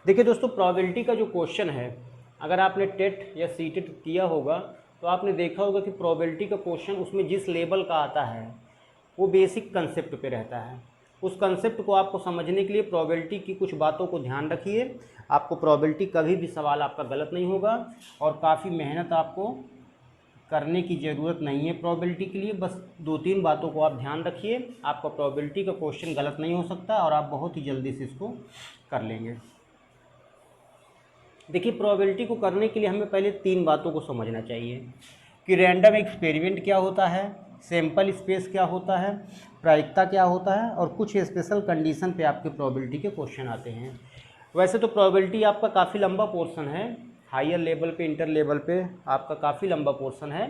देखिए दोस्तों, प्रोबेबिलिटी का जो क्वेश्चन है, अगर आपने टेट या सीटेट किया होगा तो आपने देखा होगा कि प्रोबेबिलिटी का क्वेश्चन उसमें जिस लेवल का आता है वो बेसिक कंसेप्ट पे रहता है। उस कंसेप्ट को आपको समझने के लिए प्रोबेबिलिटी की कुछ बातों को ध्यान रखिए। आपको प्रोबेबिलिटी कभी भी सवाल आपका गलत नहीं होगा और काफ़ी मेहनत आपको करने की ज़रूरत नहीं है प्रोबेबिलिटी के लिए। बस 2-3 बातों को आप ध्यान रखिए, आपका प्रोबेबिलिटी का क्वेश्चन गलत नहीं हो सकता और आप बहुत ही जल्दी से इसको कर लेंगे। देखिए, प्रोबेबिलिटी को करने के लिए हमें पहले 3 बातों को समझना चाहिए कि रैंडम एक्सपेरिमेंट क्या होता है, सैंपल स्पेस क्या होता है, प्रायिकता क्या होता है और कुछ स्पेशल कंडीशन पे आपके प्रोबेबिलिटी के क्वेश्चन आते हैं। वैसे तो प्रोबेबिलिटी आपका काफ़ी लंबा पोर्शन है, हायर लेवल पे, इंटर लेवल पे आपका काफ़ी लंबा पोर्शन है,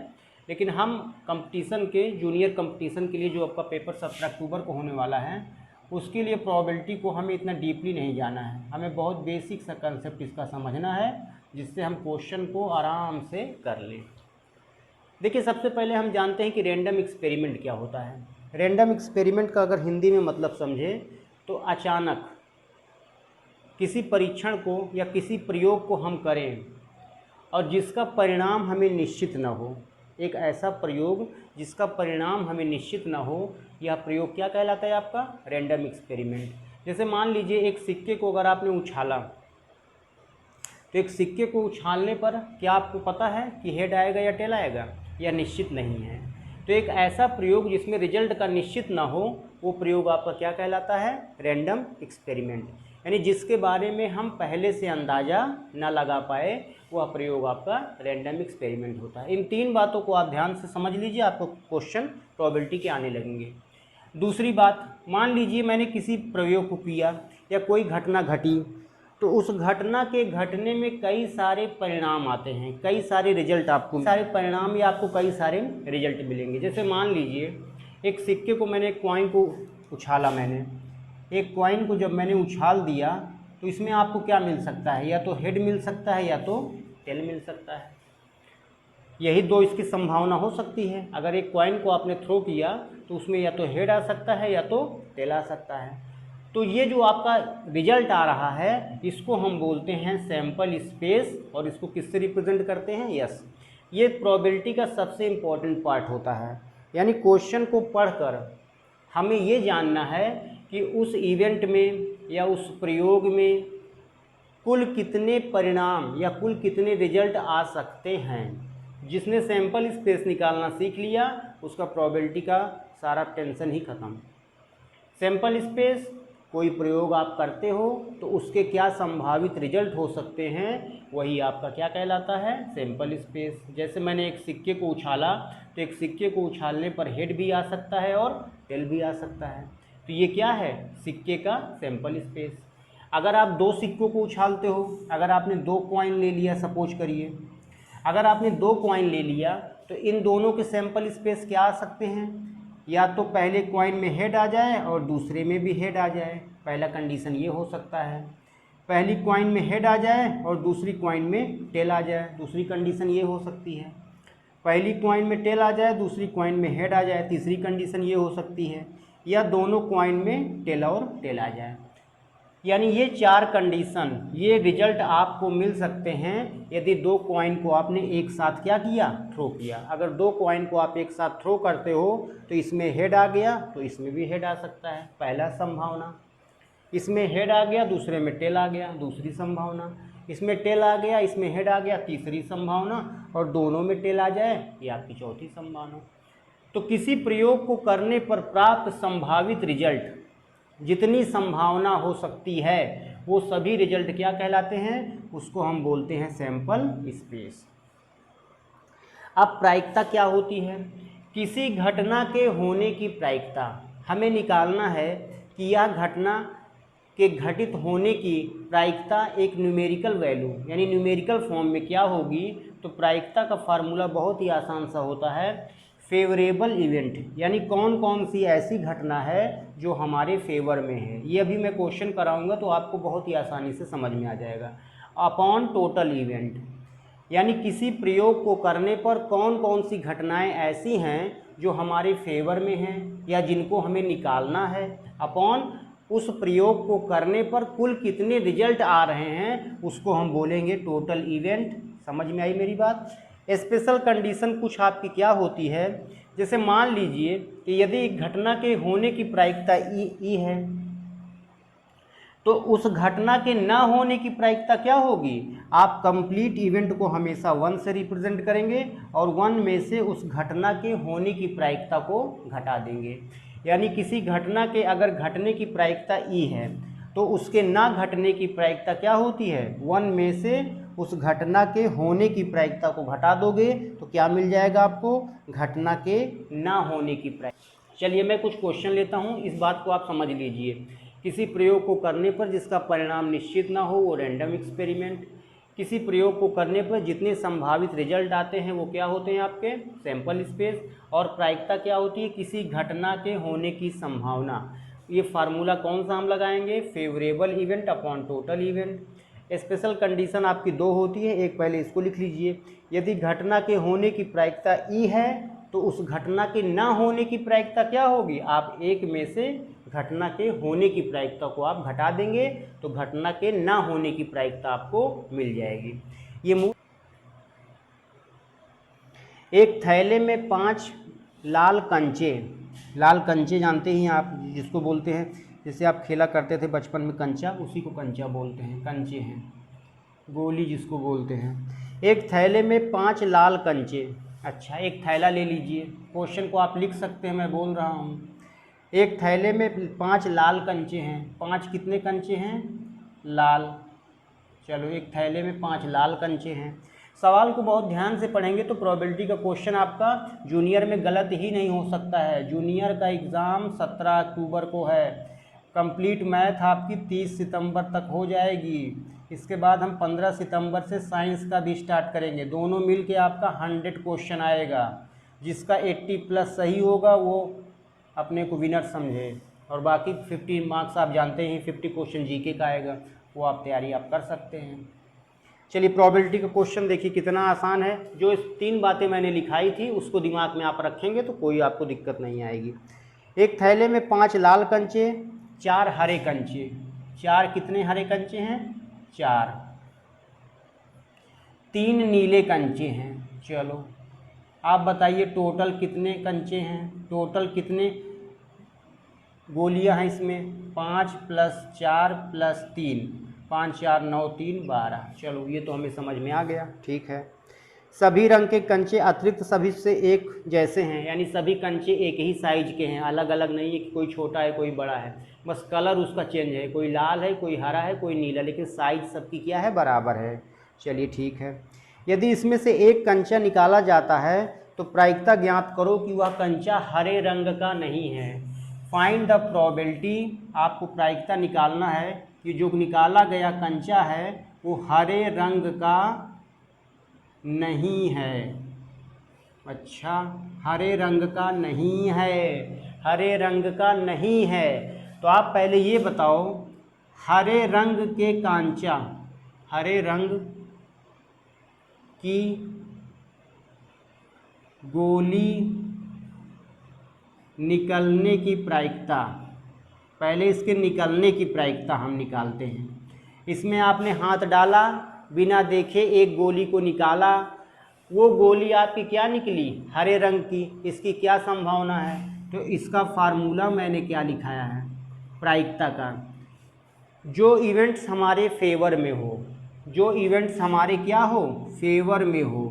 लेकिन हम कंपटीशन के, जूनियर कंपटीशन के लिए जो आपका पेपर 17 अक्टूबर को होने वाला है, उसके लिए प्रोबेबिलिटी को हमें इतना डीपली नहीं जाना है। हमें बहुत बेसिक सा कंसेप्ट इसका समझना है जिससे हम क्वेश्चन को आराम से कर लें। देखिए, सबसे पहले हम जानते हैं कि रैंडम एक्सपेरिमेंट क्या होता है। रैंडम एक्सपेरिमेंट का अगर हिंदी में मतलब समझे तो अचानक किसी परीक्षण को या किसी प्रयोग को हम करें और जिसका परिणाम हमें निश्चित न हो। एक ऐसा प्रयोग जिसका परिणाम हमें निश्चित न हो, यह प्रयोग क्या कहलाता है? आपका रैंडम एक्सपेरिमेंट। जैसे मान लीजिए एक सिक्के को अगर आपने उछाला, तो एक सिक्के को उछालने पर क्या आपको पता है कि हेड आएगा या टेल आएगा? या निश्चित नहीं है। तो एक ऐसा प्रयोग जिसमें रिजल्ट का निश्चित ना हो, वो प्रयोग आपका क्या कहलाता है? Random experiment. यानी जिसके बारे में हम पहले से अंदाज़ा ना लगा पाए, वह प्रयोग आपका रैंडम एक्सपेरिमेंट होता है। इन 3 बातों को आप ध्यान से समझ लीजिए, आपको क्वेश्चन प्रोबेबिलिटी के आने लगेंगे। दूसरी बात, मान लीजिए मैंने किसी प्रयोग को किया या कोई घटना घटी, तो उस घटना के घटने में कई सारे परिणाम आते हैं, कई सारे रिजल्ट, आपको सारे परिणाम या आपको कई सारे रिजल्ट मिलेंगे। जैसे मान लीजिए एक सिक्के को मैंने, एक कॉइन को उछाला, मैंने एक कॉइन को जब मैंने उछाल दिया तो इसमें आपको क्या मिल सकता है? या तो हेड मिल सकता है या तो टेल मिल सकता है। यही 2 इसकी संभावना हो सकती है। अगर एक कॉइन को आपने थ्रो किया तो उसमें या तो हेड आ सकता है या तो टेल आ सकता है। तो ये जो आपका रिजल्ट आ रहा है, इसको हम बोलते हैं सैंपल स्पेस और इसको किससे रिप्रेजेंट करते हैं? यस। ये प्रोबेबिलिटी का सबसे इम्पॉर्टेंट पार्ट होता है। यानी क्वेश्चन को पढ़कर हमें ये जानना है कि उस इवेंट में या उस प्रयोग में कुल कितने परिणाम या कुल कितने रिजल्ट आ सकते हैं। जिसने सैंपल स्पेस निकालना सीख लिया, उसका प्रोबेबिलिटी का सारा टेंशन ही खत्म। सैंपल स्पेस, कोई प्रयोग आप करते हो तो उसके क्या संभावित रिजल्ट हो सकते हैं, वही आपका क्या कहलाता है? Sample space. जैसे मैंने एक सिक्के को उछाला, तो एक सिक्के को उछालने पर हेड भी आ सकता है और टेल भी आ सकता है। तो ये क्या है? सिक्के का सैंपल स्पेस। अगर आप 2 सिक्कों को उछालते हो, अगर आपने 2 कॉइन ले लिया, सपोज करिए, अगर आपने 2 कॉइन ले लिया तो इन दोनों के सैंपल स्पेस क्या आ सकते हैं? या तो पहले कॉइन में हेड आ जाए और दूसरे में भी हेड आ जाए, पहला कंडीशन ये हो सकता है। पहली कॉइन में हेड आ जाए और दूसरी कॉइन में टेल आ जाए, दूसरी कंडीशन ये हो सकती है। पहली कॉइन में टेल आ जाए, दूसरी कॉइन में हेड आ जाए, तीसरी कंडीशन ये हो सकती है। या दोनों कॉइन में टेल और टेल आ जाए। यानी ये 4 कंडीशन, ये रिजल्ट आपको मिल सकते हैं यदि 2 कॉइन को आपने एक साथ क्या किया? थ्रो किया। अगर 2 कॉइन को आप एक साथ थ्रो करते हो तो इसमें हेड आ गया तो इसमें भी हेड आ सकता है, पहला संभावना। इसमें हेड आ गया, दूसरे में टेल आ गया, दूसरी संभावना। इसमें टेल आ गया, इसमें हेड आ गया, तीसरी संभावना। और दोनों में टेल आ जाए, ये आपकी चौथी संभावना। तो किसी प्रयोग को करने पर प्राप्त संभावित रिजल्ट, जितनी संभावना हो सकती है, वो सभी रिजल्ट क्या कहलाते हैं? उसको हम बोलते हैं सैंपल स्पेस। अब प्रायिकता क्या होती है? किसी घटना के होने की प्रायिकता हमें निकालना है कि यह घटना के घटित होने की प्रायिकता एक न्यूमेरिकल वैल्यू यानी न्यूमेरिकल फॉर्म में क्या होगी? तो प्रायिकता का फार्मूला बहुत ही आसान सा होता है, फेवरेबल इवेंट। यानी कौन कौन सी ऐसी घटना है जो हमारे फेवर में है। ये अभी मैं क्वेश्चन कराऊंगा तो आपको बहुत ही आसानी से समझ में आ जाएगा। अपॉन टोटल इवेंट, यानी किसी प्रयोग को करने पर कौन कौन सी घटनाएं ऐसी हैं जो हमारे फेवर में हैं या जिनको हमें निकालना है, अपॉन उस प्रयोग को करने पर कुल कितने रिजल्ट आ रहे हैं उसको हम बोलेंगे टोटल इवेंट। समझ में आई मेरी बात। स्पेशल कंडीशन कुछ आपकी क्या होती है, जैसे मान लीजिए कि यदि एक घटना के होने की प्रायिकता ई है तो उस घटना के ना होने की प्रायिकता क्या होगी, आप कंप्लीट इवेंट को हमेशा 1 से रिप्रेजेंट करेंगे और 1 में से उस घटना के होने की प्रायिकता को घटा देंगे। यानी किसी घटना के अगर घटने की प्रायिकता ई है तो उसके ना घटने की प्रायिकता क्या होती है, 1 में से उस घटना के होने की प्रायिकता को घटा दोगे तो क्या मिल जाएगा आपको, घटना के ना होने की प्रायिकता। चलिए मैं कुछ क्वेश्चन लेता हूँ, इस बात को आप समझ लीजिए। किसी प्रयोग को करने पर जिसका परिणाम निश्चित ना हो वो रैंडम एक्सपेरिमेंट। किसी प्रयोग को करने पर जितने संभावित रिजल्ट आते हैं वो क्या होते हैं आपके, सैंपल स्पेस। और प्रायिकता क्या होती है, किसी घटना के होने की संभावना। ये फार्मूला कौन सा हम लगाएंगे, favourable event upon total event. Special condition आपकी 2 होती है, एक पहले इसको लिख लीजिए। यदि घटना के होने की प्रायिकता ई है तो उस घटना के ना होने की प्रायिकता क्या होगी, आप 1 में से घटना के होने की प्रायिकता को आप घटा देंगे तो घटना के ना होने की प्रायिकता आपको मिल जाएगी। ये एक थैले में 5 लाल कंचे जानते ही आप जिसको बोलते हैं, जैसे आप खेला करते थे बचपन में कंचा, उसी को कंचा बोलते हैं, कंचे हैं, गोली जिसको बोलते हैं। एक थैले में 5 लाल कंचे। अच्छा एक थैला ले लीजिए, क्वेश्चन को आप लिख सकते हैं, मैं बोल रहा हूँ। एक थैले में 5 लाल कंचे हैं, 5 कितने कंचे हैं, लाल। चलो एक थैले में 5 लाल कंचे हैं। सवाल को बहुत ध्यान से पढ़ेंगे तो प्रोबेबिलिटी का क्वेश्चन आपका जूनियर में गलत ही नहीं हो सकता है। जूनियर का एग्ज़ाम 17 अक्टूबर को है। कंप्लीट मैथ आपकी 30 सितंबर तक हो जाएगी। इसके बाद हम 15 सितंबर से साइंस का भी स्टार्ट करेंगे। दोनों मिल के आपका 100 क्वेश्चन आएगा। जिसका 80 प्लस सही होगा वो अपने को विनर समझे, और बाकी 50 मार्क्स आप जानते हैं 50 क्वेश्चन जीके का आएगा, वो आप तैयारी आप कर सकते हैं। चलिए प्रोबेबिलिटी का क्वेश्चन देखिए कितना आसान है। जो इस 3 बातें मैंने लिखाई थी उसको दिमाग में आप रखेंगे तो कोई आपको दिक्कत नहीं आएगी। एक थैले में 5 लाल कंचे, 4 हरे कंचे। 4 कितने हरे कंचे हैं, 4। 3 नीले कंचे हैं। चलो आप बताइए टोटल कितने कंचे हैं, टोटल कितने गोलियां हैं इसमें, 5 + 4 + 3, 5 4 9 3 12। चलो ये तो हमें समझ में आ गया, ठीक है। सभी रंग के कंचे अतिरिक्त सभी से एक जैसे हैं, यानी सभी कंचे एक ही साइज के हैं, अलग अलग नहीं है कि कोई छोटा है कोई बड़ा है, बस कलर उसका चेंज है, कोई लाल है कोई हरा है कोई नीला, लेकिन साइज सबकी क्या है, बराबर है। चलिए ठीक है। यदि इसमें से एक कंचा निकाला जाता है तो प्रायिकता ज्ञात करो कि वह कंचा हरे रंग का नहीं है। फाइंड द प्रोबेबिलिटी, आपको प्रायिकता निकालना है कि जो निकाला गया कंचा है वो हरे रंग का नहीं है। अच्छा हरे रंग का नहीं है, हरे रंग का नहीं है। तो आप पहले ये बताओ हरे रंग के कांचा, हरे रंग की गोली निकलने की प्रायिकता, पहले इसके निकलने की प्रायिकता हम निकालते हैं। इसमें आपने हाथ डाला, बिना देखे एक गोली को निकाला, वो गोली आपकी क्या निकली, हरे रंग की, इसकी क्या संभावना है, तो इसका फार्मूला मैंने क्या लिखाया है प्रायिकता का, जो इवेंट्स हमारे फेवर में हो, जो इवेंट्स हमारे क्या हो, फेवर में हो,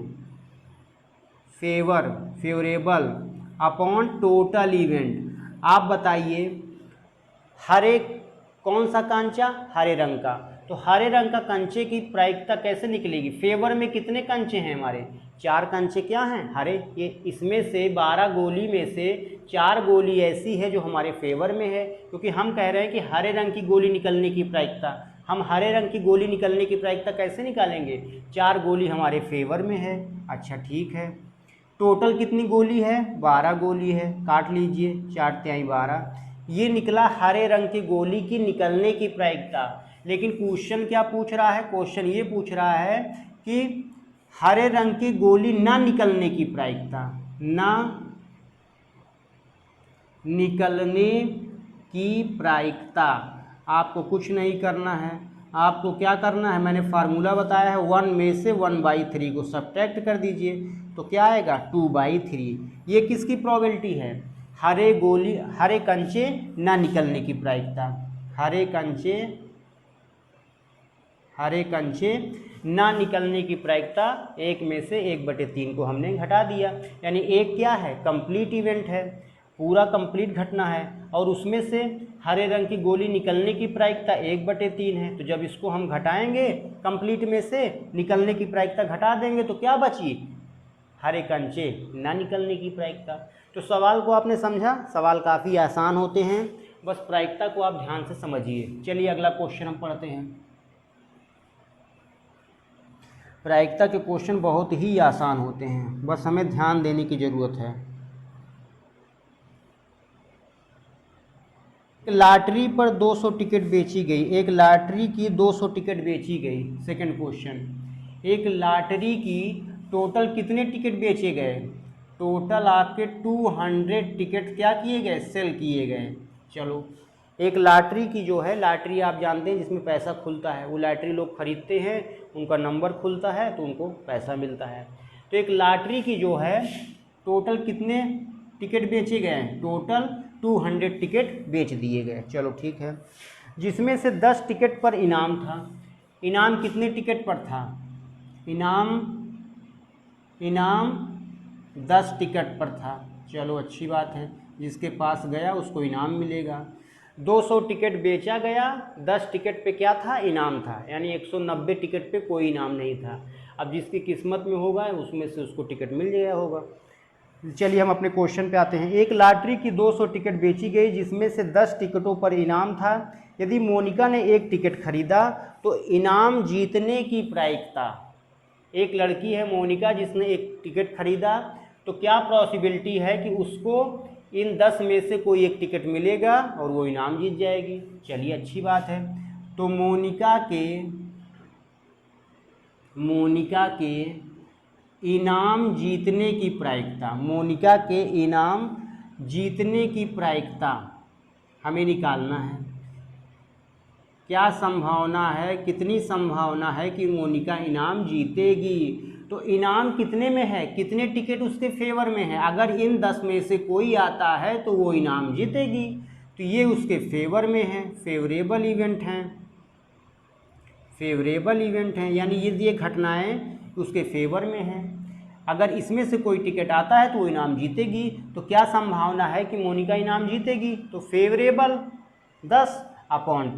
फेवरेबल अपॉन टोटल इवेंट। आप बताइए हरे कौन सा कंचा, हरे रंग का, तो हरे रंग का कंचे की प्रायिकता कैसे निकलेगी, फेवर में कितने कंचे हैं हमारे, 4 कंचे क्या हैं, हरे। ये इसमें से 12 गोली में से 4 गोली ऐसी है जो हमारे फेवर में है, क्योंकि हम कह रहे हैं कि हरे रंग की गोली निकलने की प्रायिकता। हम हरे रंग की गोली निकलने की प्रायिकता कैसे निकालेंगे, 4 गोली हमारे फेवर में है। अच्छा ठीक है, टोटल कितनी गोली है, 12 गोली है, काट लीजिए, 4 तिहाई 12। ये निकला हरे रंग की गोली की निकलने की प्रायिकता। लेकिन क्वेश्चन क्या पूछ रहा है, क्वेश्चन ये पूछ रहा है कि हरे रंग की गोली ना निकलने की प्रायिकता, ना निकलने की प्रायिकता। आपको कुछ नहीं करना है, आपको क्या करना है, मैंने फार्मूला बताया है, 1 में से 1/3 को सब्ट्रैक्ट कर दीजिए तो क्या आएगा 2/3। ये किसकी प्रोबेबिलिटी है, हरे कंचे ना निकलने की प्रायिकता। हरे कंचे ना निकलने की प्रायिकता 1 में से 1/3 को हमने घटा दिया, यानी एक क्या है, कंप्लीट इवेंट है, पूरा कंप्लीट घटना है, और उसमें से हरे रंग की गोली निकलने की प्रायिकता 1/3 है। तो जब इसको हम घटाएंगे कंप्लीट में से निकलने की प्रायिकता घटा देंगे तो क्या बची, हरे कंचे ना निकलने की प्रायिकता। तो सवाल को आपने समझा, सवाल काफ़ी आसान होते हैं, बस प्रायिकता को आप ध्यान से समझिए। चलिए अगला क्वेश्चन हम पढ़ते हैं। प्रायिकता के क्वेश्चन बहुत ही आसान होते हैं, बस हमें ध्यान देने की ज़रूरत है। लॉटरी पर 200 टिकट बेची गई, एक लॉटरी की 200 टिकट बेची गई। सेकंड क्वेश्चन, एक लॉटरी की टोटल कितने टिकट बेचे गए, टोटल आपके 200 टिकट क्या किए गए, सेल किए गए। चलो, एक लॉटरी की जो है, लॉटरी आप जानते हैं जिसमें पैसा खुलता है, वो लॉटरी लोग खरीदते हैं, उनका नंबर खुलता है तो उनको पैसा मिलता है। तो एक लॉटरी की जो है टोटल कितने टिकट बेचे गए, टोटल 200 टिकट बेच दिए गए। चलो ठीक है, जिसमें से 10 टिकट पर इनाम था। इनाम कितने टिकट पर था, इनाम 10 टिकट पर था। चलो अच्छी बात है, जिसके पास गया उसको इनाम मिलेगा। 200 टिकट बेचा गया, 10 टिकट पे क्या था, इनाम था, यानी 190 टिकट पे कोई इनाम नहीं था। अब जिसकी किस्मत में होगा उसमें से उसको टिकट मिल गया होगा। चलिए हम अपने क्वेश्चन पे आते हैं। एक लॉटरी की 200 टिकट बेची गई जिसमें से 10 टिकटों पर इनाम था। यदि मोनिका ने एक टिकट खरीदा तो इनाम जीतने की प्रायिकता, एक लड़की है मोनिका जिसने एक टिकट खरीदा, तो क्या पॉसिबिलिटी है कि उसको इन 10 में से कोई एक टिकट मिलेगा और वो इनाम जीत जाएगी। चलिए अच्छी बात है। तो मोनिका के इनाम जीतने की प्रायिकता, मोनिका के इनाम जीतने की प्रायिकता हमें निकालना है। क्या संभावना है, कितनी संभावना है कि मोनिका इनाम जीतेगी। तो इनाम कितने में है, कितने टिकट उसके फेवर में है, अगर इन 10 में से कोई आता है तो वो इनाम जीतेगी। तो ये उसके फेवर में है, फेवरेबल इवेंट हैं, यानी ये घटनाएं उसके फेवर में हैं। अगर इसमें से कोई टिकट आता है तो वो इनाम जीतेगी। तो क्या संभावना है कि मोनिका इनाम जीतेगी, तो फेवरेबल 10 अपॉन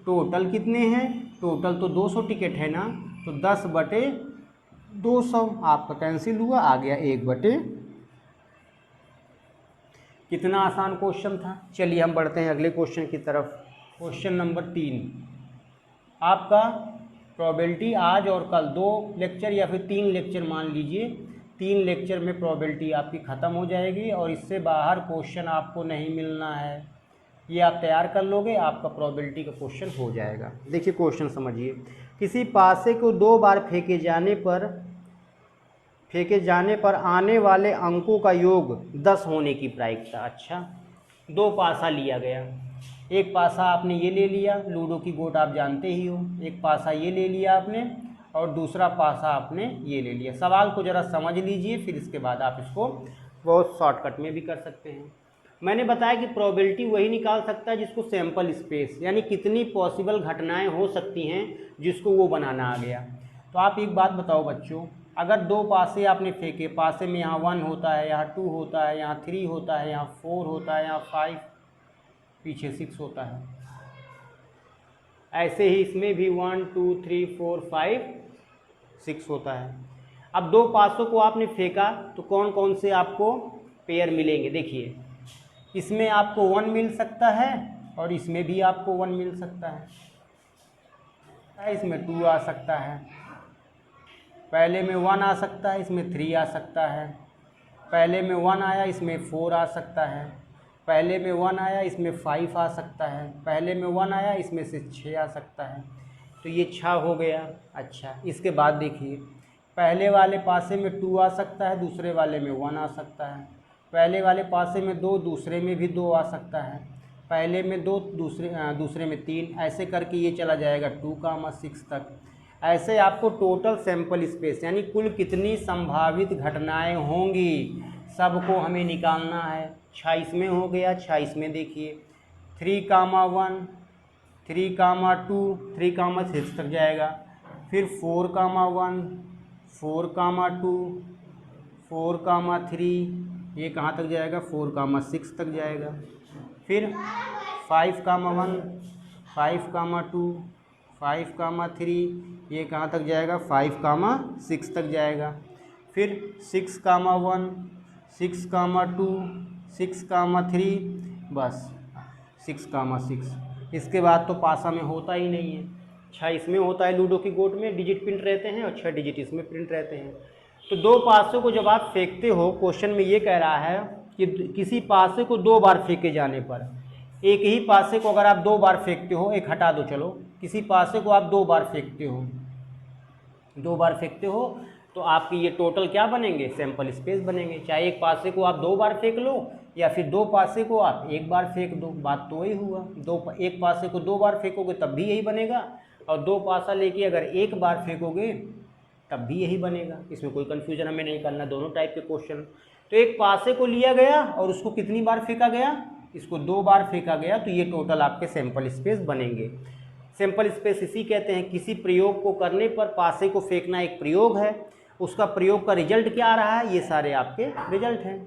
टोटल कितने हैं, टोटल तो 200 टिकट है ना, तो 10/200 आपका कैंसिल हुआ, आ गया 1/। कितना आसान क्वेश्चन था। चलिए हम बढ़ते हैं अगले क्वेश्चन की तरफ। क्वेश्चन नंबर 3, आपका प्रोबेबिलिटी आज और कल 2 लेक्चर या फिर 3 लेक्चर मान लीजिए, 3 लेक्चर में प्रोबेबिलिटी आपकी ख़त्म हो जाएगी और इससे बाहर क्वेश्चन आपको नहीं मिलना है। ये आप तैयार कर लोगे, आपका प्रोबेबिलिटी का क्वेश्चन हो जाएगा। देखिए क्वेश्चन समझिए। किसी पासे को 2 बार फेंके जाने पर आने वाले अंकों का योग 10 होने की प्रायिकता। अच्छा, 2 पासा लिया गया, एक पासा आपने ये ले लिया, लूडो की गोट आप जानते ही हो, एक पासा ये ले लिया आपने और दूसरा पासा आपने ये ले लिया। सवाल को ज़रा समझ लीजिए, फिर इसके बाद आप इसको बहुत शॉर्टकट में भी कर सकते हैं। मैंने बताया कि प्रोबेबिलिटी वही निकाल सकता है जिसको सैंपल स्पेस, यानी कितनी पॉसिबल घटनाएं हो सकती हैं, जिसको वो बनाना आ गया। तो आप एक बात बताओ बच्चों, अगर 2 पासे आपने फेंके, पासे में यहाँ 1 होता है, यहाँ 2 होता है, यहाँ 3 होता है, यहाँ 4 होता है, यहाँ 5, पीछे 6 होता है। ऐसे ही इसमें भी 1 2 3 4 5 6 होता है। अब 2 पासों को आपने फेंका तो कौन कौन से आपको पेयर मिलेंगे। देखिए, इसमें आपको 1 मिल सकता है और इसमें भी आपको 1 मिल सकता है, इसमें 2 आ सकता है, पहले में 1 आ सकता है, इसमें 3 आ सकता है, पहले में 1 आया इसमें 4 आ सकता है, पहले में 1 आया इसमें 5 आ सकता है, पहले में 1 आया इसमें से 6 आ सकता है। तो ये 6 हो गया। अच्छा, इसके बाद देखिए, पहले वाले पासे में 2 आ सकता है, दूसरे वाले में 1 आ सकता है, पहले वाले पासे में 2, दूसरे में भी 2 आ सकता है, पहले में 2, दूसरे में 3, ऐसे करके ये चला जाएगा 2,6 तक। ऐसे आपको टोटल सैंपल स्पेस यानी कुल कितनी संभावित घटनाएं होंगी सबको हमें निकालना है। 26 में हो गया, 26 में देखिए 3,1, 3,2, 3,6 तक जाएगा। फिर 4,1, 4,2, 4,3, ये कहाँ तक जाएगा 4,6 तक जाएगा। फिर 5,1, 5,2, 5,3, ये कहाँ तक जाएगा 5,6 तक जाएगा। फिर 6,1, 6,2, 6,3, बस 6,6। इसके बाद तो पासा में होता ही नहीं है। 6 इसमें होता है, लूडो की गोट में डिजिट प्रिंट रहते हैं और 6 डिजिट इसमें प्रिंट रहते हैं। तो 2 पासे को जब आप फेंकते हो, क्वेश्चन में ये कह रहा है कि किसी पासे को 2 बार फेंके जाने पर, एक ही पासे को अगर आप 2 बार फेंकते हो, एक हटा दो चलो, किसी पासे को आप 2 बार फेंकते हो, 2 बार फेंकते हो तो आपकी ये टोटल क्या बनेंगे, सैंपल स्पेस बनेंगे। चाहे एक पासे को आप 2 बार फेंक लो या फिर 2 पासे को आप 1 बार फेंक दो, बात तो वही हुआ। एक पासे को 2 बार फेंकोगे तब भी यही बनेगा, और 2 पासा लेके अगर 1 बार फेंकोगे तब भी यही बनेगा। इसमें कोई कन्फ्यूजन हमें नहीं करना, दोनों टाइप के क्वेश्चन। तो एक पासे को लिया गया और उसको कितनी बार फेंका गया, इसको 2 बार फेंका गया, तो ये टोटल आपके सैंपल स्पेस बनेंगे। सैंपल स्पेस इसी कहते हैं, किसी प्रयोग को करने पर पासे को फेंकना एक प्रयोग है, उसका प्रयोग का रिजल्ट क्या आ रहा है, ये सारे आपके रिजल्ट हैं।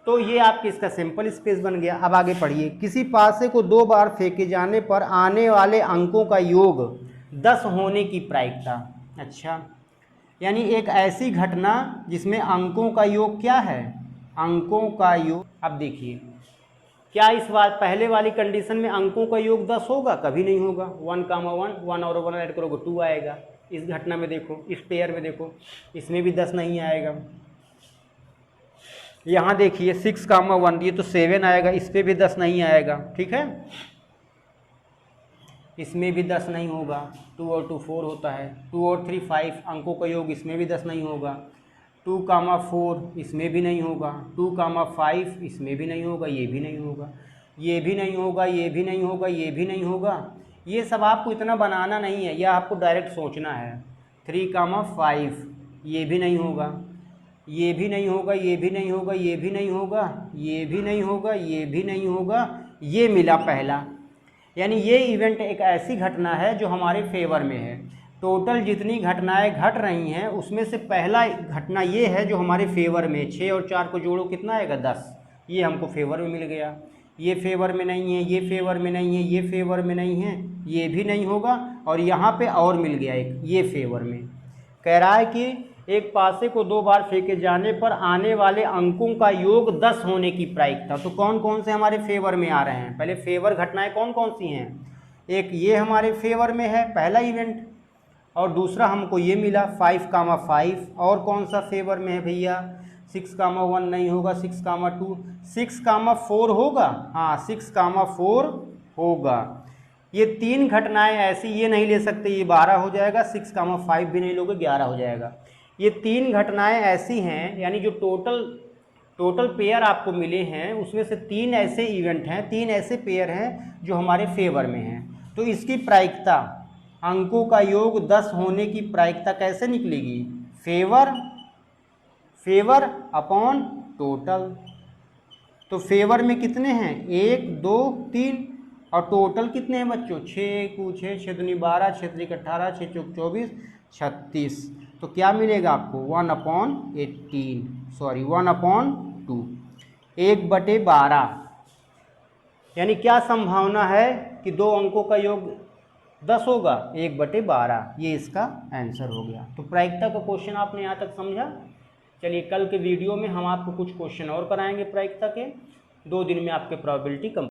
तो ये आपके इसका सैंपल स्पेस बन गया। अब आगे पढ़िए, किसी पासे को 2 बार फेंके जाने पर आने वाले अंकों का योग 10 होने की प्रायिकता। अच्छा, यानी एक ऐसी घटना जिसमें अंकों का योग क्या है, अंकों का योग। अब देखिए, क्या इस बात पहले वाली कंडीशन में अंकों का योग 10 होगा, कभी नहीं होगा। 1,1, 1 और 1 ऐड करोगे 2 आएगा। इस घटना में देखो, इस पेयर में देखो, इसमें भी 10 नहीं आएगा। यहाँ देखिए 6,1, ये तो 7 आएगा, इस पर भी 10 नहीं आएगा, ठीक है। इसमें भी 10 नहीं होगा, 2 और 2 4 होता है, 2 और 3 5, अंकों का योग इसमें भी 10 नहीं होगा। 2,4 इसमें भी नहीं होगा, 2,5 इसमें भी नहीं होगा, ये भी नहीं होगा, ये भी नहीं होगा, ये भी नहीं होगा, ये भी नहीं होगा। ये सब आपको इतना बनाना नहीं है, यह आपको डायरेक्ट सोचना है। 3,5 ये भी नहीं होगा, ये भी नहीं होगा, ये भी नहीं होगा, ये भी नहीं होगा, ये भी नहीं होगा, ये भी नहीं होगा, ये मिला पहला। यानी ये इवेंट एक ऐसी घटना है जो हमारे फेवर में है। टोटल जितनी घटनाएं घट रही हैं उसमें से पहला घटना ये है जो हमारे फेवर में, 6 और 4 को जोड़ो कितना आएगा 10, ये हमको फेवर में मिल गया। ये फेवर में नहीं है, ये फेवर में नहीं है, ये फेवर में नहीं है, ये भी नहीं होगा, और यहाँ पे और मिल गया एक, ये फेवर में। कह रहा है कि एक पासे को 2 बार फेंके जाने पर आने वाले अंकों का योग 10 होने की प्रायिकता। तो कौन कौन से हमारे फेवर में आ रहे हैं, पहले फेवर घटनाएं कौन कौन सी हैं। एक ये हमारे फेवर में है पहला इवेंट, और दूसरा हमको ये मिला 5,5। और कौन सा फेवर में है भैया, 6,1 नहीं होगा, 6,2, 6,4 होगा, हाँ 6,4 होगा। ये 3 घटनाएं ऐसी, ये नहीं ले सकते, ये 12 हो जाएगा, 6,5 भी नहीं लोगे 11 हो जाएगा। ये 3 घटनाएं ऐसी हैं, यानी जो टोटल पेयर आपको मिले हैं उसमें से 3 ऐसे इवेंट हैं, 3 ऐसे पेयर हैं जो हमारे फेवर में हैं। तो इसकी प्रायिकता, अंकों का योग 10 होने की प्रायिकता कैसे निकलेगी, फेवर अपॉन टोटल। तो फेवर में कितने हैं, 1 2 3, और टोटल कितने हैं बच्चों, 6 को 6, 6 दूनी 12, 6 त्रिक 18, 6 चौक 24, 36। तो क्या मिलेगा आपको 1/2, 1/12। यानी क्या संभावना है कि 2 अंकों का योग 10 होगा, 1/12। ये इसका आंसर हो गया। तो प्रायिकता का क्वेश्चन आपने यहाँ तक समझा। चलिए कल के वीडियो में हम आपको कुछ क्वेश्चन और कराएंगे प्रायिकता के। 2 दिन में आपके प्रोबेबिलिटी